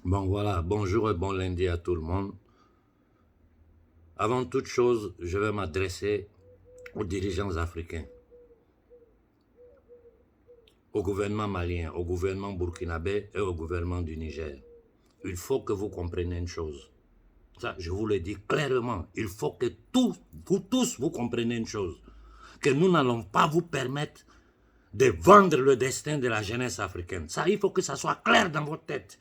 Bon voilà, bonjour et bon lundi à tout le monde. Avant toute chose, je vais m'adresser aux dirigeants africains, au gouvernement malien, au gouvernement burkinabé et au gouvernement du Niger. Il faut que vous compreniez une chose. Ça, je vous le dis clairement. Il faut que vous tous, vous compreniez une chose. Que nous n'allons pas vous permettre de vendre le destin de la jeunesse africaine. Ça, il faut que ça soit clair dans votre tête.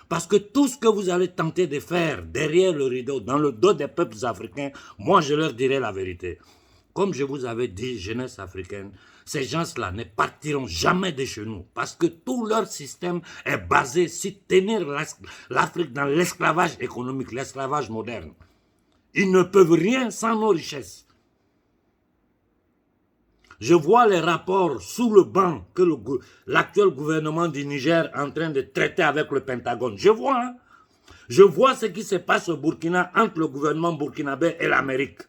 Parce que tout ce que vous allez tenter de faire derrière le rideau, dans le dos des peuples africains, moi je leur dirai la vérité. Comme je vous avais dit, jeunesse africaine, ces gens-là ne partiront jamais de chez nous parce que tout leur système est basé sur tenir l'Afrique dans l'esclavage économique, l'esclavage moderne. Ils ne peuvent rien sans nos richesses. Je vois les rapports sous le banc que l'actuel gouvernement du Niger est en train de traiter avec le Pentagone. Je vois, hein? Je vois ce qui se passe au Burkina entre le gouvernement burkinabé et l'Amérique.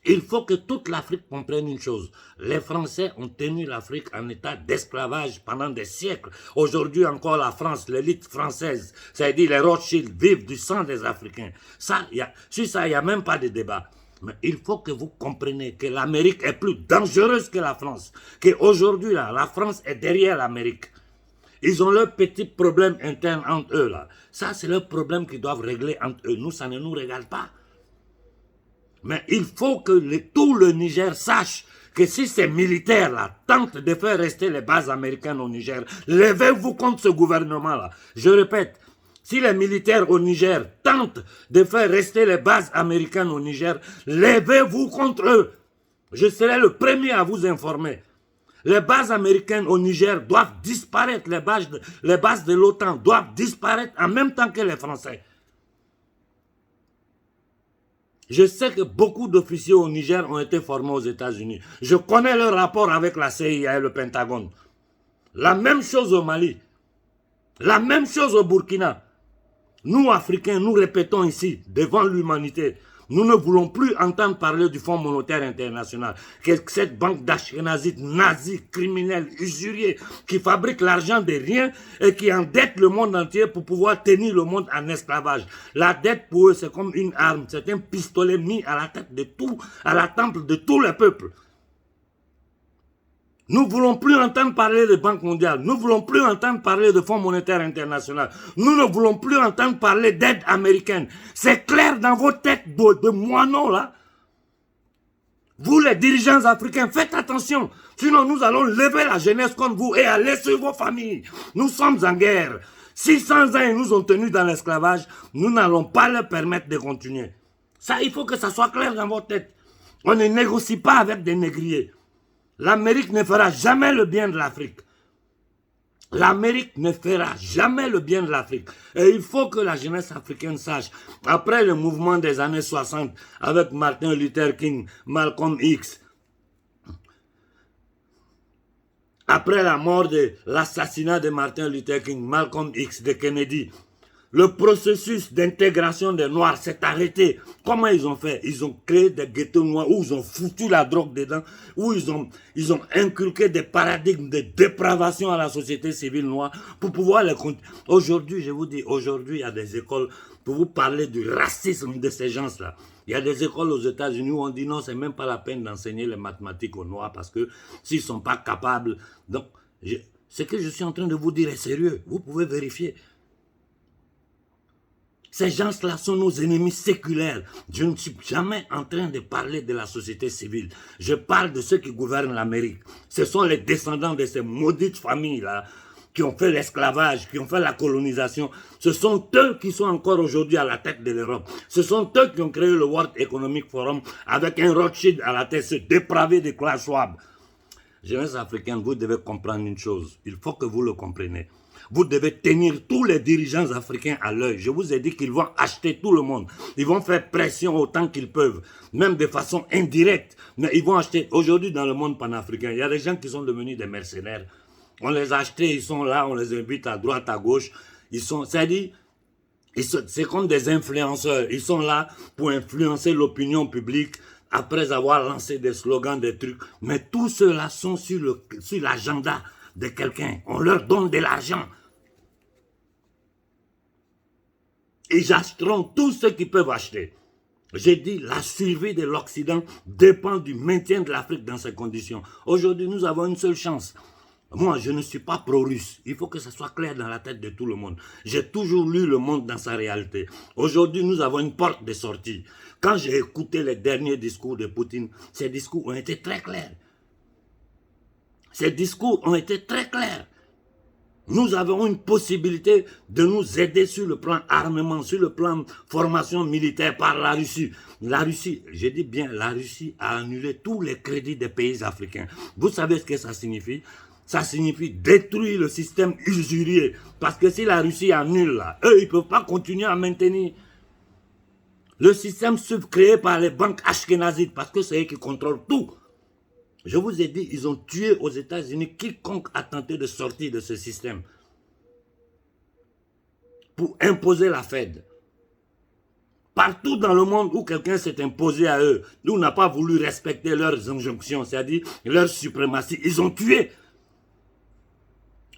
Il faut que toute l'Afrique comprenne une chose. Les Français ont tenu l'Afrique en état d'esclavage pendant des siècles. Aujourd'hui encore, la France, l'élite française, c'est-à-dire les Rothschild, vivent du sang des Africains. Sur ça, il n'y a même pas de débat. Mais il faut que vous compreniez que l'Amérique est plus dangereuse que la France. Qu'aujourd'hui, la France est derrière l'Amérique. Ils ont leurs petits problèmes internes entre eux. Là. Ça, c'est leur problème qu'ils doivent régler entre eux. Nous, ça ne nous regarde pas. Mais il faut que tout le Niger sache que si ces militaires-là tentent de faire rester les bases américaines au Niger, levez-vous contre ce gouvernement-là. Je répète, si les militaires au Niger tentent de faire rester les bases américaines au Niger, levez-vous contre eux. Je serai le premier à vous informer. Les bases américaines au Niger doivent disparaître. Les bases de l'OTAN doivent disparaître en même temps que les Français. Je sais que beaucoup d'officiers au Niger ont été formés aux États-Unis. Je connais leur rapport avec la CIA et le Pentagone. La même chose au Mali. La même chose au Burkina. Nous, Africains, nous répétons ici, devant l'humanité, nous ne voulons plus entendre parler du Fonds monétaire international, que cette banque d'Ashkenazites, nazis, criminels, usuriers, qui fabrique l'argent de rien et qui endette le monde entier pour pouvoir tenir le monde en esclavage. La dette pour eux, c'est comme une arme, c'est un pistolet mis à la tête de tout, à la temple de tous les peuples. Nous ne voulons plus entendre parler de Banque mondiale. Nous ne voulons plus entendre parler de Fonds monétaire international. Nous ne voulons plus entendre parler d'aide américaine. C'est clair dans vos têtes de moineaux, là. Vous, les dirigeants africains, faites attention. Sinon, nous allons lever la jeunesse contre vous et aller sur vos familles. Nous sommes en guerre. 600 ans, ils nous ont tenus dans l'esclavage. Nous n'allons pas leur permettre de continuer. Ça, il faut que ça soit clair dans vos têtes. On ne négocie pas avec des négriers. L'Amérique ne fera jamais le bien de l'Afrique. L'Amérique ne fera jamais le bien de l'Afrique. Et il faut que la jeunesse africaine sache, après le mouvement des années 60, avec Martin Luther King, Malcolm X, après la mort de l'assassinat de Martin Luther King, Malcolm X, de Kennedy, le processus d'intégration des Noirs s'est arrêté. Comment ils ont fait? Ils ont créé des ghettos noirs où ils ont foutu la drogue dedans, où ils ont inculqué des paradigmes de dépravation à la société civile noire pour pouvoir les continuer. Aujourd'hui, je vous dis, aujourd'hui, il y a des écoles pour vous parler du racisme de ces gens-là. Il y a des écoles aux États-Unis où on dit non, c'est même pas la peine d'enseigner les mathématiques aux Noirs parce que s'ils ne sont pas capables. Donc, ce que je suis en train de vous dire est sérieux. Vous pouvez vérifier. Ces gens-là sont nos ennemis séculaires. Je ne suis jamais en train de parler de la société civile. Je parle de ceux qui gouvernent l'Amérique. Ce sont les descendants de ces maudites familles-là qui ont fait l'esclavage, qui ont fait la colonisation. Ce sont eux qui sont encore aujourd'hui à la tête de l'Europe. Ce sont eux qui ont créé le World Economic Forum avec un Rothschild à la tête, ce dépravé de Klaus Schwab. Jeunesse africaine, vous devez comprendre une chose. Il faut que vous le compreniez. Vous devez tenir tous les dirigeants africains à l'œil. Je vous ai dit qu'ils vont acheter tout le monde. Ils vont faire pression autant qu'ils peuvent, même de façon indirecte. Mais ils vont acheter. Aujourd'hui, dans le monde panafricain, il y a des gens qui sont devenus des mercenaires. On les a achetés, ils sont là, on les invite à droite, à gauche. C'est-à-dire, c'est comme des influenceurs. Ils sont là pour influencer l'opinion publique après avoir lancé des slogans, des trucs. Mais tous ceux-là sont sur l'agenda de quelqu'un. On leur donne de l'argent. Ils achèteront tout ce qu'ils peuvent acheter. J'ai dit, la survie de l'Occident dépend du maintien de l'Afrique dans ces conditions. Aujourd'hui, nous avons une seule chance. Moi, je ne suis pas pro-russe. Il faut que ça soit clair dans la tête de tout le monde. J'ai toujours lu le monde dans sa réalité. Aujourd'hui, nous avons une porte de sortie. Quand j'ai écouté les derniers discours de Poutine, ces discours ont été très clairs. Ces discours ont été très clairs. Nous avons une possibilité de nous aider sur le plan armement, sur le plan formation militaire par la Russie. La Russie, je dis bien, la Russie a annulé tous les crédits des pays africains. Vous savez ce que ça signifie? Ça signifie détruire le système usurier. Parce que si la Russie annule là, eux, ils ne peuvent pas continuer à maintenir le système créé par les banques ashkénazites, parce que c'est eux qui contrôlent tout. Je vous ai dit, ils ont tué aux États-Unis quiconque a tenté de sortir de ce système pour imposer la Fed. Partout dans le monde où quelqu'un s'est imposé à eux, nous n'a pas voulu respecter leurs injonctions, c'est-à-dire leur suprématie, ils ont tué.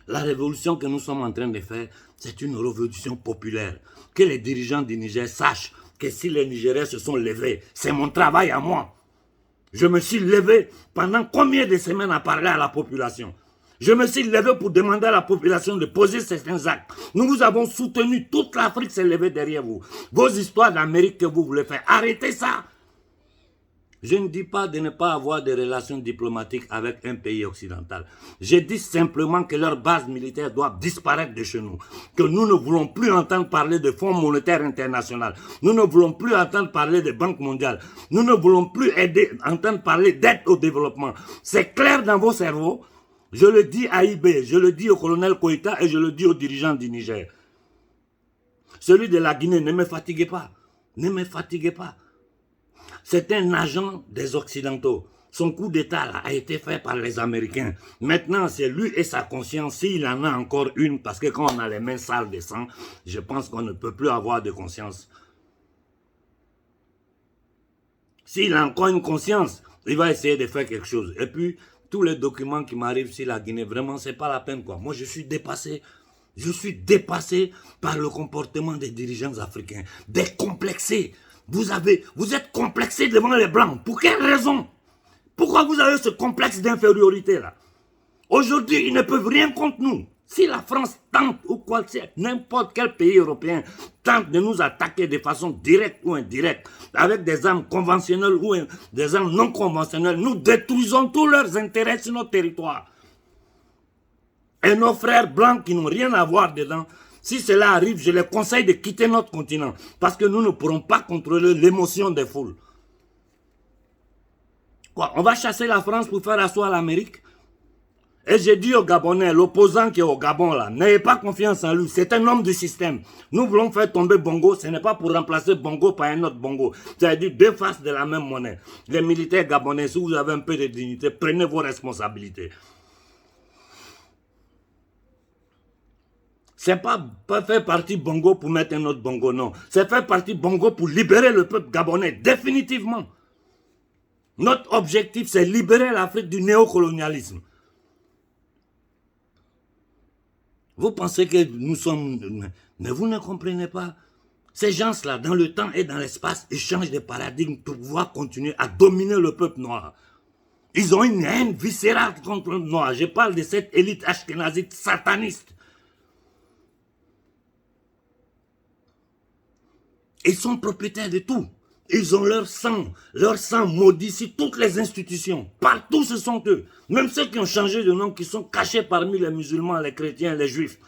La révolution que nous sommes en train de faire, c'est une révolution populaire. Que les dirigeants du Niger sachent que si les Nigériens se sont levés, c'est mon travail à moi. Je me suis levé pendant combien de semaines à parler à la population? Je me suis levé pour demander à la population de poser certains actes. Nous vous avons soutenu, toute l'Afrique s'est levée derrière vous. Vos histoires d'Amérique que vous voulez faire, arrêtez ça. Je ne dis pas de ne pas avoir de relations diplomatiques avec un pays occidental. Je dis simplement que leurs bases militaires doivent disparaître de chez nous. Que nous ne voulons plus entendre parler de Fonds monétaire international. Nous ne voulons plus entendre parler de Banque mondiale. Nous ne voulons plus entendre parler d'aide au développement. C'est clair dans vos cerveaux. Je le dis à IB, je le dis au colonel Koïta et je le dis aux dirigeants du Niger. Celui de la Guinée, ne me fatiguez pas. Ne me fatiguez pas. C'est un agent des Occidentaux. Son coup d'État a été fait par les Américains. Maintenant, c'est lui et sa conscience, s'il en a encore une, parce que quand on a les mains sales de sang, je pense qu'on ne peut plus avoir de conscience. S'il a encore une conscience, il va essayer de faire quelque chose. Et puis, tous les documents qui m'arrivent sur la Guinée, vraiment, c'est pas la peine, quoi. Moi, je suis dépassé. Je suis dépassé par le comportement des dirigeants africains. Décomplexés. Vous êtes complexés devant les Blancs. Pour quelle raison? Pourquoi vous avez ce complexe d'infériorité là? Aujourd'hui, ils ne peuvent rien contre nous. Si la France tente, ou quoi, n'importe quel pays européen tente de nous attaquer de façon directe ou indirecte, avec des armes conventionnelles ou des armes non conventionnelles, nous détruisons tous leurs intérêts sur notre territoire. Et nos frères blancs qui n'ont rien à voir dedans, si cela arrive, je les conseille de quitter notre continent. Parce que nous ne pourrons pas contrôler l'émotion des foules. Quoi, on va chasser la France pour faire asseoir l'Amérique? Et j'ai dit aux Gabonais, l'opposant qui est au Gabon là, n'ayez pas confiance en lui, c'est un homme du système. Nous voulons faire tomber Bongo, ce n'est pas pour remplacer Bongo par un autre Bongo. C'est-à-dire deux faces de la même monnaie. Les militaires gabonais, si vous avez un peu de dignité, prenez vos responsabilités. C'est pas faire partie Bongo pour mettre un autre Bongo, non. C'est faire partie Bongo pour libérer le peuple gabonais, définitivement. Notre objectif, c'est libérer l'Afrique du néocolonialisme. Vous pensez que nous sommes... Mais vous ne comprenez pas. Ces gens-là, dans le temps et dans l'espace, ils changent de paradigme pour pouvoir continuer à dominer le peuple noir. Ils ont une haine viscérale contre le noir. Je parle de cette élite ashkénazite sataniste. Ils sont propriétaires de tout. Ils ont leur sang maudit sur toutes les institutions. Partout, ce sont eux. Même ceux qui ont changé de nom, qui sont cachés parmi les musulmans, les chrétiens, les juifs.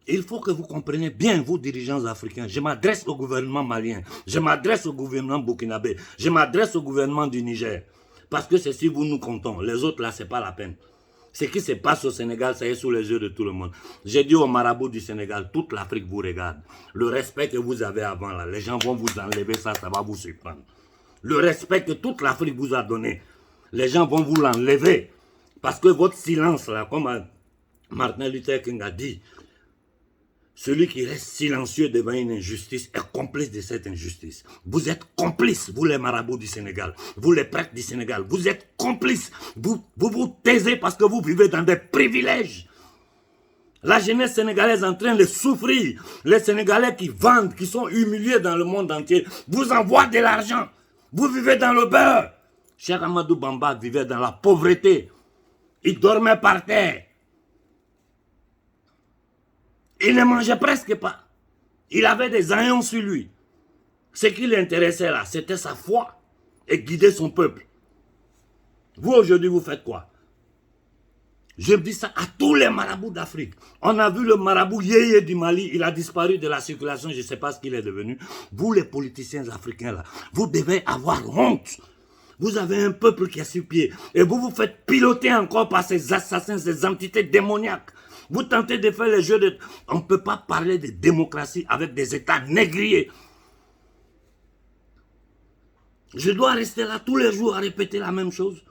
Il faut que vous compreniez bien, vous dirigeants africains. Je m'adresse au gouvernement malien. Je m'adresse au gouvernement burkinabé. Je m'adresse au gouvernement du Niger. Parce que c'est si vous nous comptons. Les autres, là, c'est pas la peine. Ce qui se passe au Sénégal, ça est sous les yeux de tout le monde. J'ai dit aux marabouts du Sénégal, toute l'Afrique vous regarde. Le respect que vous avez avant, là, les gens vont vous enlever ça, ça va vous surprendre. Le respect que toute l'Afrique vous a donné, les gens vont vous l'enlever. Parce que votre silence, là, comme Martin Luther King a dit, celui qui reste silencieux devant une injustice est complice de cette injustice. Vous êtes complices, vous les marabouts du Sénégal, vous les prêtres du Sénégal, vous êtes complices. Vous vous taisez parce que vous vivez dans des privilèges. La jeunesse sénégalaise est en train de souffrir. Les Sénégalais qui vendent, qui sont humiliés dans le monde entier, vous envoient de l'argent. Vous vivez dans le beurre. Cheikh Amadou Bamba vivait dans la pauvreté. Il dormait par terre. Il ne mangeait presque pas. Il avait des haillons sur lui. Ce qui l'intéressait là, c'était sa foi et guider son peuple. Vous aujourd'hui, vous faites quoi? Je dis ça à tous les marabouts d'Afrique. On a vu le marabout Yéyé du Mali, il a disparu de la circulation, je ne sais pas ce qu'il est devenu. Vous les politiciens africains là, vous devez avoir honte. Vous avez un peuple qui est sur pied et vous vous faites piloter encore par ces assassins, ces entités démoniaques. Vous tentez de faire les jeux de... On ne peut pas parler de démocratie avec des États négriers. Je dois rester là tous les jours à répéter la même chose.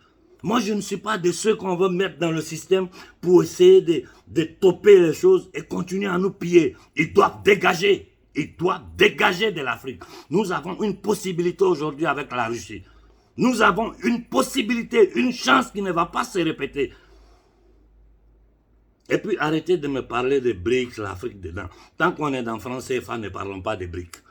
Moi, je ne suis pas de ceux qu'on veut mettre dans le système pour essayer de toper les choses et continuer à nous piller. Ils doivent dégager. Ils doivent dégager de l'Afrique. Nous avons une possibilité aujourd'hui avec la Russie. Nous avons une possibilité, une chance qui ne va pas se répéter. Et puis, arrêtez de me parler de BRICS, l'Afrique dedans. Tant qu'on est dans France CFA, ne parlons pas de BRICS.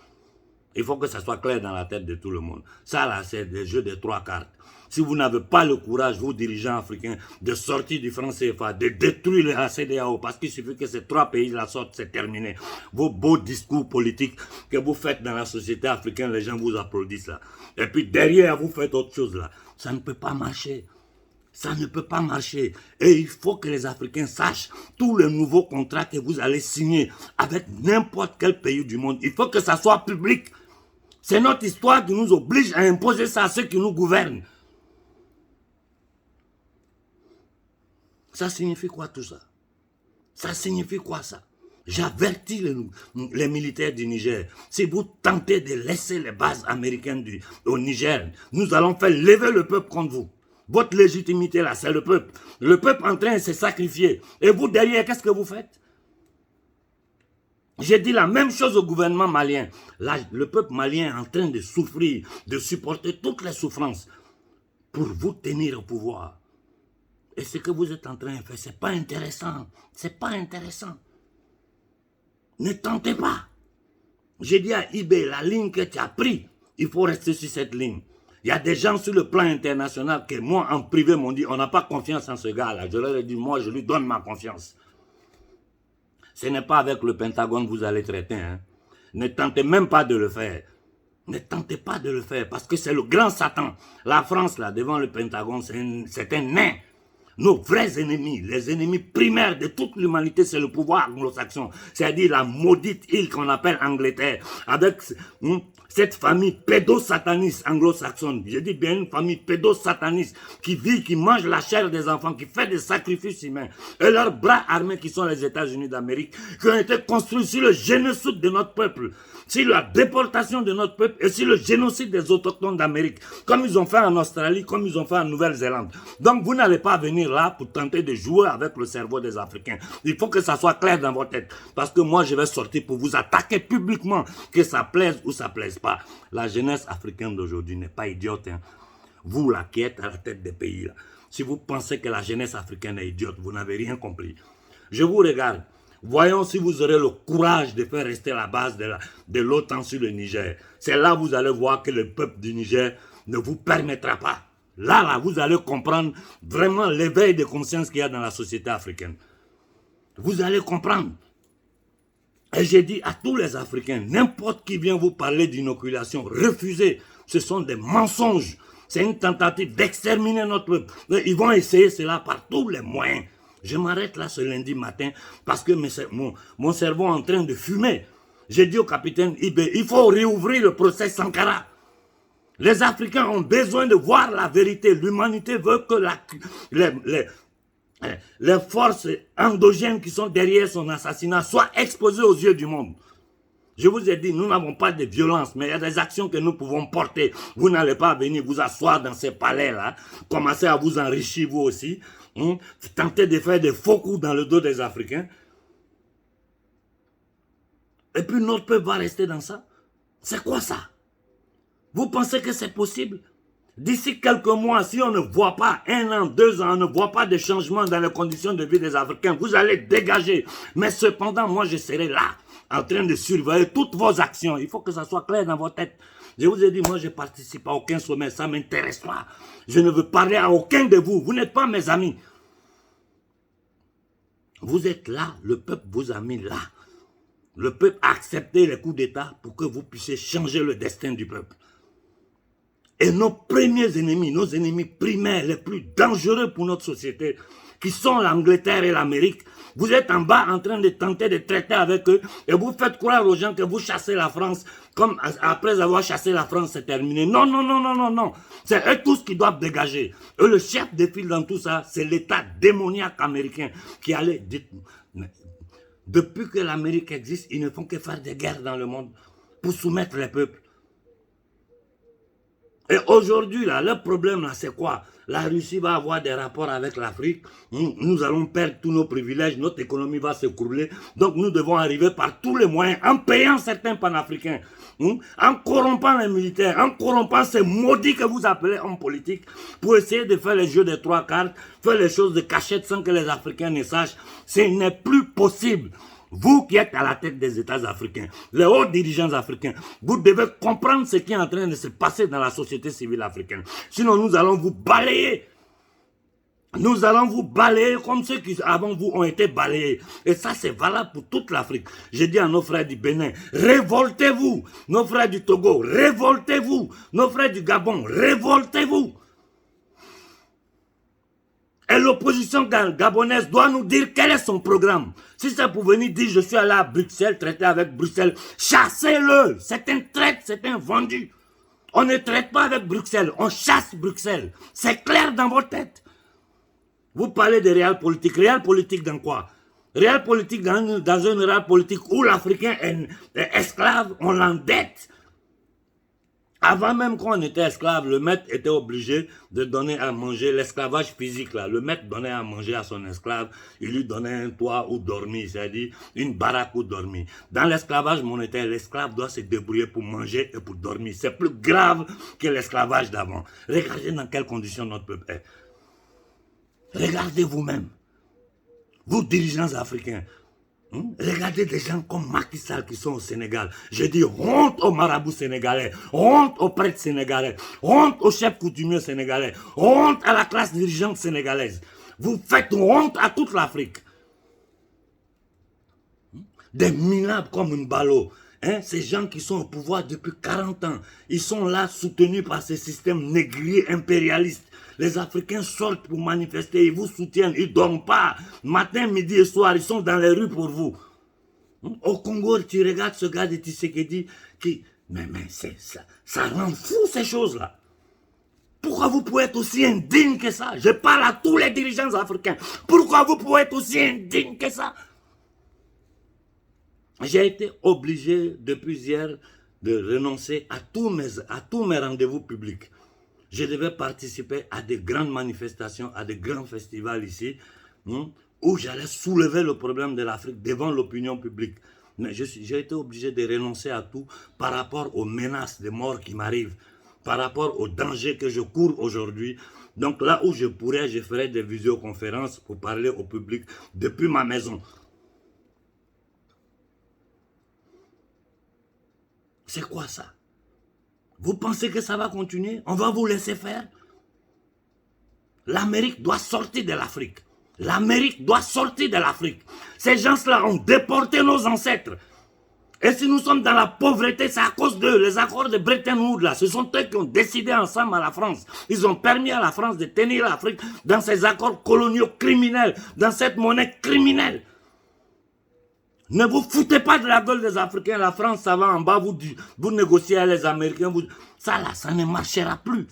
Il faut que ça soit clair dans la tête de tout le monde. Ça, là, c'est des jeux de 3 cartes. Si vous n'avez pas le courage, vous dirigeants africains, de sortir du franc CFA, de détruire la CEDEAO, parce qu'il suffit que ces 3 pays la sortent, c'est terminé. Vos beaux discours politiques que vous faites dans la société africaine, les gens vous applaudissent là. Et puis derrière, vous faites autre chose là. Ça ne peut pas marcher. Ça ne peut pas marcher. Et il faut que les Africains sachent tous les nouveaux contrats que vous allez signer avec n'importe quel pays du monde. Il faut que ça soit public. C'est notre histoire qui nous oblige à imposer ça à ceux qui nous gouvernent. Ça signifie quoi tout ça? Ça signifie quoi ça? J'avertis les militaires du Niger. Si vous tentez de laisser les bases américaines au Niger, nous allons faire lever le peuple contre vous. Votre légitimité là, c'est le peuple. Le peuple en train de se sacrifier. Et vous derrière, qu'est-ce que vous faites? J'ai dit la même chose au gouvernement malien. Là, le peuple malien est en train de souffrir, de supporter toutes les souffrances pour vous tenir au pouvoir. Et ce que vous êtes en train de faire, ce n'est pas intéressant. C'est pas intéressant. Ne tentez pas. J'ai dit à eBay, la ligne que tu as prise, il faut rester sur cette ligne. Il y a des gens sur le plan international qui, moi, en privé, m'ont dit, on n'a pas confiance en ce gars-là. Je leur ai dit, moi, je lui donne ma confiance. Ce n'est pas avec le Pentagone que vous allez traiter. Hein. Ne tentez même pas de le faire. Ne tentez pas de le faire parce que c'est le grand Satan. La France, là, devant le Pentagone, c'est un nain. Nos vrais ennemis, les ennemis primaires de toute l'humanité, c'est le pouvoir anglo-saxon. C'est-à-dire la maudite île qu'on appelle Angleterre. Avec cette famille pédosataniste anglo-saxonne. Je dis bien une famille pédosataniste qui vit, qui mange la chair des enfants, qui fait des sacrifices humains. Et leurs bras armés qui sont les États-Unis d'Amérique, qui ont été construits sur le génocide de notre peuple, sur la déportation de notre peuple et sur le génocide des autochtones d'Amérique, comme ils ont fait en Australie, comme ils ont fait en Nouvelle-Zélande. Donc vous n'allez pas venir là pour tenter de jouer avec le cerveau des Africains. Il faut que ça soit clair dans votre tête. Parce que moi, je vais sortir pour vous attaquer publiquement, que ça plaise ou ça plaise pas. La jeunesse africaine d'aujourd'hui n'est pas idiote. Hein. Vous là qui êtes à la tête des pays, là, si vous pensez que la jeunesse africaine est idiote, vous n'avez rien compris. Je vous regarde. Voyons si vous aurez le courage de faire rester la base de l'OTAN sur le Niger. C'est là que vous allez voir que le peuple du Niger ne vous permettra pas. Là, vous allez comprendre vraiment l'éveil de conscience qu'il y a dans la société africaine. Vous allez comprendre. Et j'ai dit à tous les Africains, n'importe qui vient vous parler d'inoculation, refusez. Ce sont des mensonges. C'est une tentative d'exterminer notre peuple. Ils vont essayer cela par tous les moyens. Je m'arrête là ce lundi matin parce que mon cerveau est en train de fumer. J'ai dit au capitaine Ibé, il faut réouvrir le procès Sankara. Les Africains ont besoin de voir la vérité. L'humanité veut que les forces endogènes qui sont derrière son assassinat soient exposées aux yeux du monde. Je vous ai dit, nous n'avons pas de violence, mais il y a des actions que nous pouvons porter. Vous n'allez pas venir vous asseoir dans ces palais-là, commencer à vous enrichir vous aussi, tenter de faire des faux coups dans le dos des Africains. Et puis notre peuple va rester dans ça. C'est quoi ça? Vous pensez que c'est possible? D'ici quelques mois, si on ne voit pas, 1 an, 2 ans, on ne voit pas de changement dans les conditions de vie des Africains, vous allez dégager. Mais cependant, moi, je serai là, en train de surveiller toutes vos actions. Il faut que ça soit clair dans votre tête. Je vous ai dit, moi, je ne participe à aucun sommet, ça ne m'intéresse pas. Je ne veux parler à aucun de vous. Vous n'êtes pas mes amis. Vous êtes là, le peuple vous a mis là. Le peuple a accepté les coups d'État pour que vous puissiez changer le destin du peuple. Et nos premiers ennemis, nos ennemis primaires, les plus dangereux pour notre société, qui sont l'Angleterre et l'Amérique, vous êtes en bas en train de tenter de traiter avec eux et vous faites croire aux gens que vous chassez la France, comme après avoir chassé la France, c'est terminé. Non, non, non, non, non, non. C'est eux tous qui doivent dégager. Eux, le chef de file dans tout ça, c'est l'État démoniaque américain qui allait... Depuis que l'Amérique existe, ils ne font que faire des guerres dans le monde pour soumettre les peuples. Et aujourd'hui, là, le problème, là, c'est quoi? La Russie va avoir des rapports avec l'Afrique. Nous allons perdre tous nos privilèges. Notre économie va s'écrouler. Donc, nous devons arriver par tous les moyens, en payant certains panafricains, en corrompant les militaires, en corrompant ces maudits que vous appelez hommes politiques, pour essayer de faire les jeux des 3 cartes, faire les choses de cachette sans que les Africains ne sachent. Ce n'est plus possible. Vous qui êtes à la tête des États africains, les hauts dirigeants africains, vous devez comprendre ce qui est en train de se passer dans la société civile africaine. Sinon, nous allons vous balayer. Nous allons vous balayer comme ceux qui avant vous ont été balayés. Et ça, c'est valable pour toute l'Afrique. J'ai dit à nos frères du Bénin, révoltez-vous. Nos frères du Togo, révoltez-vous. Nos frères du Gabon, révoltez-vous. Et l'opposition gabonaise doit nous dire quel est son programme. Si c'est pour venir dire je suis allé à Bruxelles, traiter avec Bruxelles, chassez-le. C'est un traître, c'est un vendu. On ne traite pas avec Bruxelles, on chasse Bruxelles. C'est clair dans votre tête. Vous parlez de réel politique. Réel politique dans quoi? Réel politique dans une réel politique où l'Africain est esclave, on l'endette. Avant même qu'on était esclave, le maître était obligé de donner à manger, l'esclavage physique là. Le maître donnait à manger à son esclave, il lui donnait un toit où dormir, c'est-à-dire une baraque où dormir. Dans l'esclavage monétaire, l'esclave doit se débrouiller pour manger et pour dormir. C'est plus grave que l'esclavage d'avant. Regardez dans quelles conditions notre peuple est. Regardez vous-même, vous dirigeants africains. Regardez des gens comme Macky Sall qui sont au Sénégal. Je dis honte aux marabouts sénégalais, honte aux prêtres sénégalais, honte aux chefs coutumiers sénégalais, honte à la classe dirigeante sénégalaise. Vous faites honte à toute l'Afrique. Des minables comme Mbalo, ces gens qui sont au pouvoir depuis 40 ans, ils sont là soutenus par ces systèmes négriers impérialistes. Les Africains sortent pour manifester, ils vous soutiennent, ils ne dorment pas. Matin, midi et soir, ils sont dans les rues pour vous. Au Congo, tu regardes ce gars de Tshisekedi qui... Mais ça rend fou ces choses-là. Pourquoi vous pouvez être aussi indigne que ça? Je parle à tous les dirigeants africains. Pourquoi vous pouvez être aussi indigne que ça? J'ai été obligé depuis hier de renoncer à tous mes rendez-vous publics. Je devais participer à des grandes manifestations, à des grands festivals ici, où j'allais soulever le problème de l'Afrique devant l'opinion publique. Mais j'ai été obligé de renoncer à tout par rapport aux menaces de mort qui m'arrivent, par rapport aux dangers que je cours aujourd'hui. Donc là où je pourrais, je ferai des visioconférences pour parler au public depuis ma maison. C'est quoi ça? Vous pensez que ça va continuer? On va vous laisser faire? L'Amérique doit sortir de l'Afrique. L'Amérique doit sortir de l'Afrique. Ces gens-là ont déporté nos ancêtres. Et si nous sommes dans la pauvreté, c'est à cause d'eux. Les accords de Bretton Woods, là, ce sont eux qui ont décidé ensemble à la France. Ils ont permis à la France de tenir l'Afrique dans ces accords coloniaux criminels, dans cette monnaie criminelle. Ne vous foutez pas de la gueule des Africains. La France, ça va en bas, vous négociez avec les Américains. Ça là, ça ne marchera plus.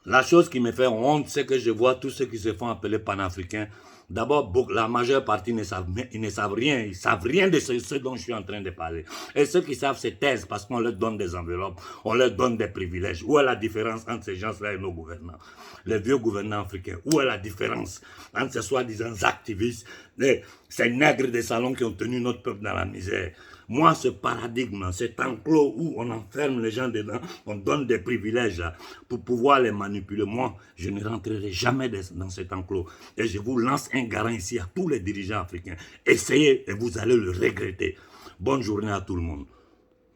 La chose qui me fait honte, c'est que je vois tous ceux qui se font appeler panafricains. D'abord, la majeure partie ne savent rien. Ils ne savent rien de ce dont je suis en train de parler. Et ceux qui savent se taisent parce qu'on leur donne des enveloppes, on leur donne des privilèges. Où est la différence entre ces gens-là et nos gouvernants? Les vieux gouvernants africains. Où est la différence entre ces soi-disant activistes, ces nègres des salons qui ont tenu notre peuple dans la misère? Moi, ce paradigme, cet enclos où on enferme les gens dedans, on donne des privilèges pour pouvoir les manipuler. Moi, je ne rentrerai jamais dans cet enclos. Et je vous lance un garant ici à tous les dirigeants africains. Essayez et vous allez le regretter. Bonne journée à tout le monde.